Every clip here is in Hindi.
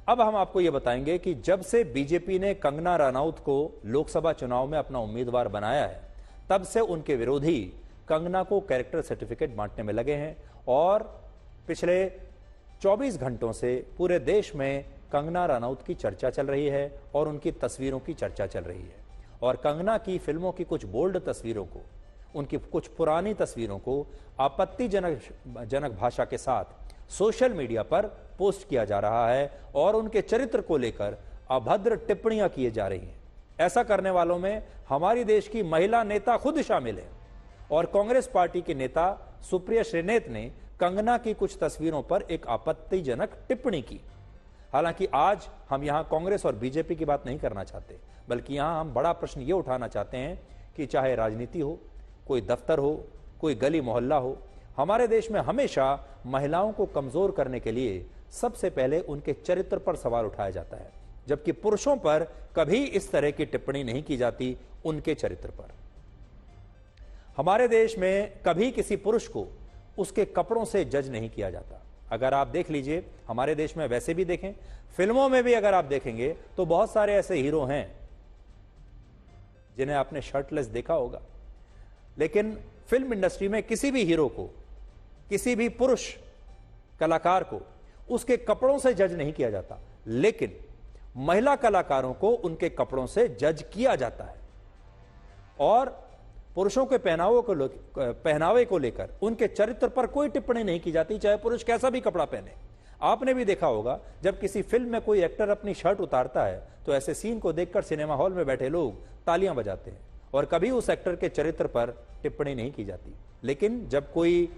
अब हम आपको यह बताएंगे कि जब से बीजेपी ने कंगना रनौत को लोकसभा चुनाव में अपना उम्मीदवार बनाया है, तब से उनके विरोधी कंगना को कैरेक्टर सर्टिफिकेट बांटने में लगे हैं और पिछले 24 घंटों से पूरे देश में कंगना रनौत की चर्चा चल रही है और उनकी तस्वीरों की चर्चा चल रही है। और कंगना की फिल्मों की कुछ बोल्ड तस्वीरों को, उनकी कुछ पुरानी तस्वीरों को आपत्तिजनक भाषा के साथ सोशल मीडिया पर पोस्ट किया जा रहा है और उनके चरित्र को लेकर अभद्र टिप्पणियां की जा रही हैं। ऐसा करने वालों में हमारी देश की महिला नेता खुद शामिल है और कांग्रेस पार्टी के नेता सुप्रिया श्रीनेत ने कंगना की कुछ तस्वीरों पर एक आपत्तिजनक टिप्पणी की। हालांकि आज हम यहां कांग्रेस और बीजेपी की बात नहीं करना चाहते, बल्कि यहां हम बड़ा प्रश्न यह उठाना चाहते हैं कि चाहे राजनीति हो, कोई दफ्तर हो, कोई गली मोहल्ला हो, हमारे देश में हमेशा महिलाओं को कमजोर करने के लिए सबसे पहले उनके चरित्र पर सवाल उठाया जाता है, जबकि पुरुषों पर कभी इस तरह की टिप्पणी नहीं की जाती उनके चरित्र पर। हमारे देश में कभी किसी पुरुष को उसके कपड़ों से जज नहीं किया जाता। अगर आप देख लीजिए, हमारे देश में वैसे भी देखें, फिल्मों में भी अगर आप देखेंगे तो बहुत सारे ऐसे हीरो हैं जिन्हें आपने शर्टलेस देखा होगा, लेकिन फिल्म इंडस्ट्री में किसी भी हीरो को, किसी भी पुरुष कलाकार को उसके कपड़ों से जज नहीं किया जाता, लेकिन महिला कलाकारों को उनके कपड़ों से जज किया जाता है। और पुरुषों के पहनावे को लेकर उनके चरित्र पर कोई टिप्पणी नहीं की जाती, चाहे पुरुष कैसा भी कपड़ा पहने। आपने भी देखा होगा, जब किसी फिल्म में कोई एक्टर अपनी शर्ट उतारता है तो ऐसे सीन को देखकर सिनेमा हॉल में बैठे लोग तालियां बजाते हैं और कभी उस एक्टर के चरित्र पर टिप्पणी नहीं की जाती। लेकिन जब कोई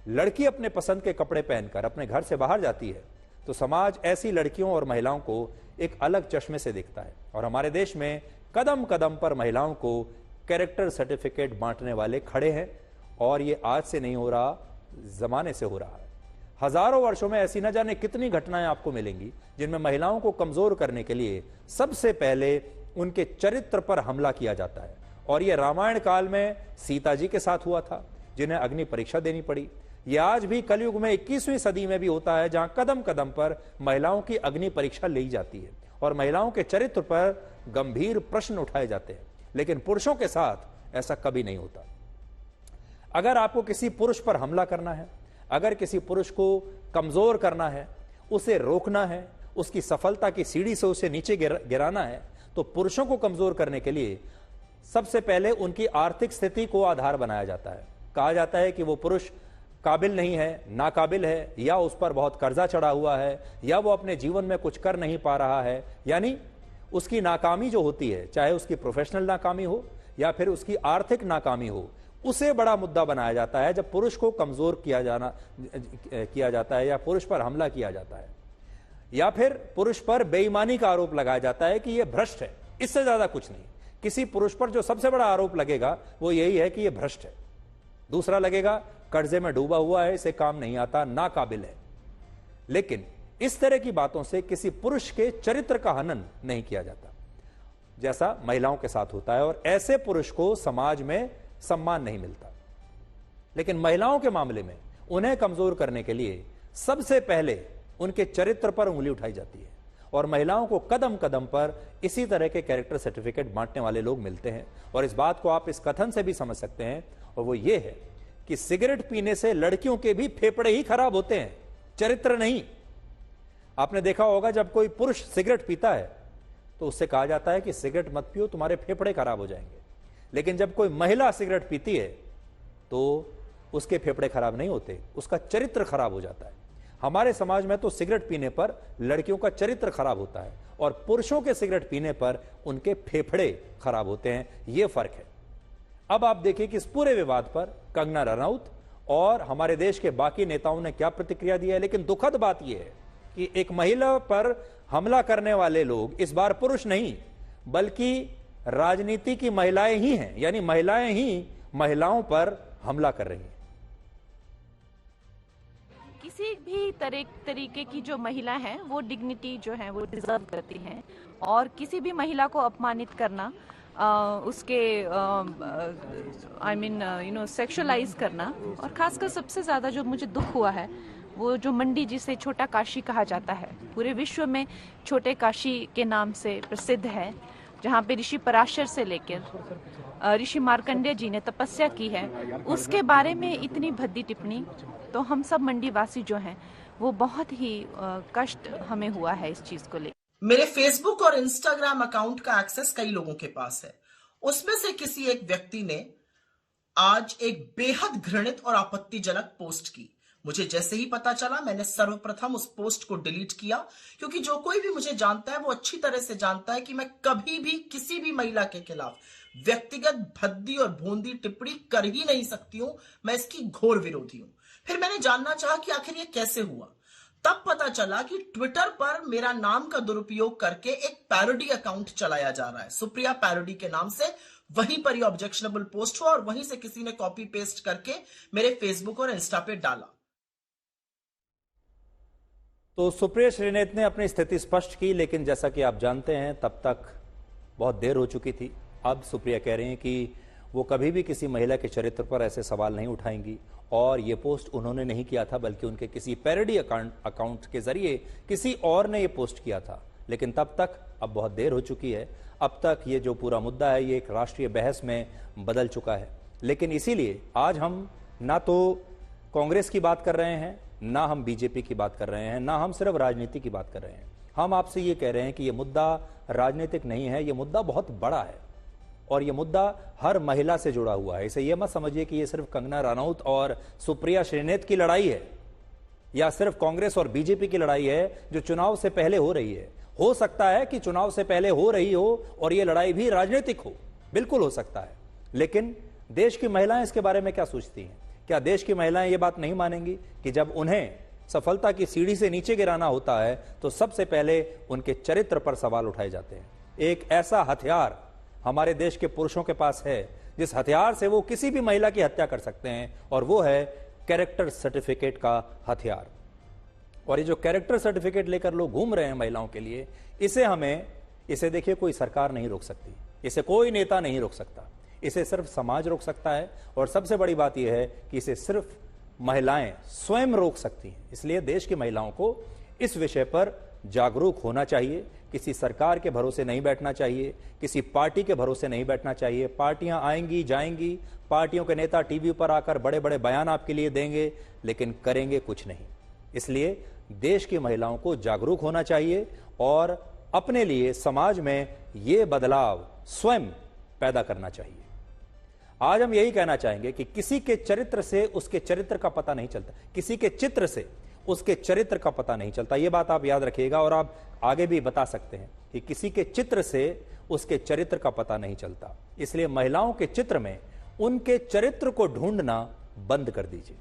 लड़की अपने पसंद के कपड़े पहनकर अपने घर से बाहर जाती है तो समाज ऐसी लड़कियों और महिलाओं को एक अलग चश्मे से देखता है। और हमारे देश में कदम कदम पर महिलाओं को कैरेक्टर सर्टिफिकेट बांटने वाले खड़े हैं और ये आज से नहीं हो रहा, जमाने से हो रहा है। हजारों वर्षों में ऐसी न जाने कितनी घटनाएं आपको मिलेंगी जिनमें महिलाओं को कमजोर करने के लिए सबसे पहले उनके चरित्र पर हमला किया जाता है। और यह रामायण काल में सीता जी के साथ हुआ था, जिन्हें अग्नि परीक्षा देनी पड़ी। यह आज भी कलयुग में 21वीं सदी में भी होता है, जहां कदम कदम पर महिलाओं की अग्नि परीक्षा ली जाती है और महिलाओं के चरित्र पर गंभीर प्रश्न उठाए जाते हैं। लेकिन पुरुषों के साथ ऐसा कभी नहीं होता। अगर आपको किसी पुरुष पर हमला करना है, अगर किसी पुरुष को कमजोर करना है, उसे रोकना है, उसकी सफलता की सीढ़ी से उसे नीचे गिराना है, तो पुरुषों को कमजोर करने के लिए सबसे पहले उनकी आर्थिक स्थिति को आधार बनाया जाता है। कहा जाता है कि वो पुरुष काबिल नहीं है, नाकाबिल है, या उस पर बहुत कर्जा चढ़ा हुआ है, या वो अपने जीवन में कुछ कर नहीं पा रहा है। यानी उसकी नाकामी जो होती है, चाहे उसकी प्रोफेशनल नाकामी हो या फिर उसकी आर्थिक नाकामी हो, उसे बड़ा मुद्दा बनाया जाता है जब पुरुष को कमजोर किया जाता है या पुरुष पर हमला किया जाता है, या फिर पुरुष पर बेईमानी का आरोप लगाया जाता है कि यह भ्रष्ट है। इससे ज्यादा कुछ नहीं। किसी पुरुष पर जो सबसे बड़ा आरोप लगेगा वो यही है कि यह भ्रष्ट है। दूसरा लगेगा कर्जे में डूबा हुआ है, इसे काम नहीं आता, नाकाबिल है। लेकिन इस तरह की बातों से किसी पुरुष के चरित्र का हनन नहीं किया जाता, जैसा महिलाओं के साथ होता है, और ऐसे पुरुष को समाज में सम्मान नहीं मिलता। लेकिन महिलाओं के मामले में उन्हें कमजोर करने के लिए सबसे पहले उनके चरित्र पर उंगली उठाई जाती है और महिलाओं को कदम कदम पर इसी तरह के कैरेक्टर सर्टिफिकेट बांटने वाले लोग मिलते हैं। और इस बात को आप इस कथन से भी समझ सकते हैं, और वो ये है कि सिगरेट पीने से लड़कियों के भी फेफड़े ही खराब होते हैं, चरित्र नहीं। आपने देखा होगा, जब कोई पुरुष सिगरेट पीता है तो उससे कहा जाता है कि सिगरेट मत पियो, तुम्हारे फेफड़े खराब हो जाएंगे। लेकिन जब कोई महिला सिगरेट पीती है तो उसके फेफड़े खराब नहीं होते, उसका चरित्र खराब हो जाता है। हमारे समाज में तो सिगरेट पीने पर लड़कियों का चरित्र खराब होता है और पुरुषों के सिगरेट पीने पर उनके फेफड़े खराब होते हैं। यह फर्क है। अब आप देखिए कि इस पूरे विवाद पर कंगना रनौत और हमारे देश के बाकी नेताओं ने क्या प्रतिक्रिया दी है। लेकिन दुखद बात यह है कि एक महिला पर हमला करने वाले लोग इस बार पुरुष नहीं, बल्कि राजनीति की महिलाएं ही हैं। यानी महिलाएं ही महिलाओं पर हमला कर रही हैं। किसी भी तरीके की जो महिला है वो डिग्निटी जो है वो डिजर्व करती है, और किसी भी महिला को अपमानित करना, उसके सेक्सुअलाइज करना, और खासकर सबसे ज्यादा जो मुझे दुख हुआ है वो जो मंडी जिसे छोटा काशी कहा जाता है, पूरे विश्व में छोटे काशी के नाम से प्रसिद्ध है, जहाँ पे ऋषि पराशर से लेकर ऋषि मार्कंडेय जी ने तपस्या की है, उसके बारे में इतनी भद्दी टिप्पणी, तो हम सब मंडी वासी जो हैं वो बहुत ही कष्ट हमें हुआ है इस चीज को लेकर। मेरे फेसबुक और इंस्टाग्राम अकाउंट का एक्सेस कई लोगों के पास है। उसमें से किसी एक व्यक्ति ने आज एक बेहद घृणित और आपत्तिजनक पोस्ट की। मुझे जैसे ही पता चला, मैंने सर्वप्रथम उस पोस्ट को डिलीट किया, क्योंकि जो कोई भी मुझे जानता है वो अच्छी तरह से जानता है कि मैं कभी भी किसी भी महिला के खिलाफ व्यक्तिगत भद्दी और भोंदी टिप्पणी कर ही नहीं सकती हूं। मैं इसकी घोर विरोधी हूं। फिर मैंने जानना चाहा कि आखिर ये कैसे हुआ। तब पता चला कि ट्विटर पर मेरा नाम का दुरुपयोग करके एक पैरोडी अकाउंट चलाया जा रहा है, सुप्रिया पैरोडी के नाम से। वहीं पर ये ऑब्जेक्शनेबल पोस्ट हुआ और वहीं से किसी ने कॉपी पेस्ट करके मेरे फेसबुक और इंस्टा पे डाला। तो सुप्रिया श्रीनेत ने अपनी स्थिति स्पष्ट की, लेकिन जैसा कि आप जानते हैं तब तक बहुत देर हो चुकी थी। अब सुप्रिया कह रहे हैं कि वो कभी भी किसी महिला के चरित्र पर ऐसे सवाल नहीं उठाएंगी, और ये पोस्ट उन्होंने नहीं किया था, बल्कि उनके किसी पैरोडी अकाउंट के जरिए किसी और ने ये पोस्ट किया था। लेकिन तब तक अब बहुत देर हो चुकी है। अब तक ये जो पूरा मुद्दा है ये एक राष्ट्रीय बहस में बदल चुका है। लेकिन इसीलिए आज हम ना तो कांग्रेस की बात कर रहे हैं, ना हम बीजेपी की बात कर रहे हैं, ना हम सिर्फ राजनीति की बात कर रहे हैं। हम आपसे ये कह रहे हैं कि ये मुद्दा राजनीतिक नहीं है, ये मुद्दा बहुत बड़ा है और ये मुद्दा हर महिला से जुड़ा हुआ है। इसे ये मत समझिए कि ये सिर्फ कंगना रनौत और सुप्रिया श्रीनेत की लड़ाई है, या सिर्फ कांग्रेस और बीजेपी की लड़ाई है जो चुनाव से पहले हो रही है। हो सकता है कि चुनाव से पहले हो रही हो और ये लड़ाई भी राजनीतिक हो, बिल्कुल हो सकता है। लेकिन देश की महिलाएं इसके बारे में क्या सोचती हैं? क्या देश की महिलाएं ये बात नहीं मानेंगी कि जब उन्हें सफलता की सीढ़ी से नीचे गिराना होता है तो सबसे पहले उनके चरित्र पर सवाल उठाए जाते हैं? एक ऐसा हथियार हमारे देश के पुरुषों के पास है जिस हथियार से वो किसी भी महिला की हत्या कर सकते हैं, और वो है कैरेक्टर सर्टिफिकेट का हथियार। और ये जो कैरेक्टर सर्टिफिकेट लेकर लोग घूम रहे हैं महिलाओं के लिए, इसे देखिए कोई सरकार नहीं रोक सकती, इसे कोई नेता नहीं रोक सकता, इसे सिर्फ समाज रोक सकता है। और सबसे बड़ी बात यह है कि इसे सिर्फ महिलाएं स्वयं रोक सकती हैं। इसलिए देश की महिलाओं को इस विषय पर जागरूक होना चाहिए। किसी सरकार के भरोसे नहीं बैठना चाहिए, किसी पार्टी के भरोसे नहीं बैठना चाहिए। पार्टियां आएंगी जाएंगी, पार्टियों के नेता टीवी पर आकर बड़े बड़े बयान आपके लिए देंगे, लेकिन करेंगे कुछ नहीं। इसलिए देश की महिलाओं को जागरूक होना चाहिए और अपने लिए समाज में ये बदलाव स्वयं पैदा करना चाहिए। आज हम यही कहना चाहेंगे कि किसी के चरित्र से उसके चरित्र का पता नहीं चलता, किसी के चित्र से उसके चरित्र का पता नहीं चलता। यह बात आप याद रखिएगा, और आप आगे भी बता सकते हैं कि किसी के चित्र से उसके चरित्र का पता नहीं चलता। इसलिए महिलाओं के चित्र में उनके चरित्र को ढूंढना बंद कर दीजिए।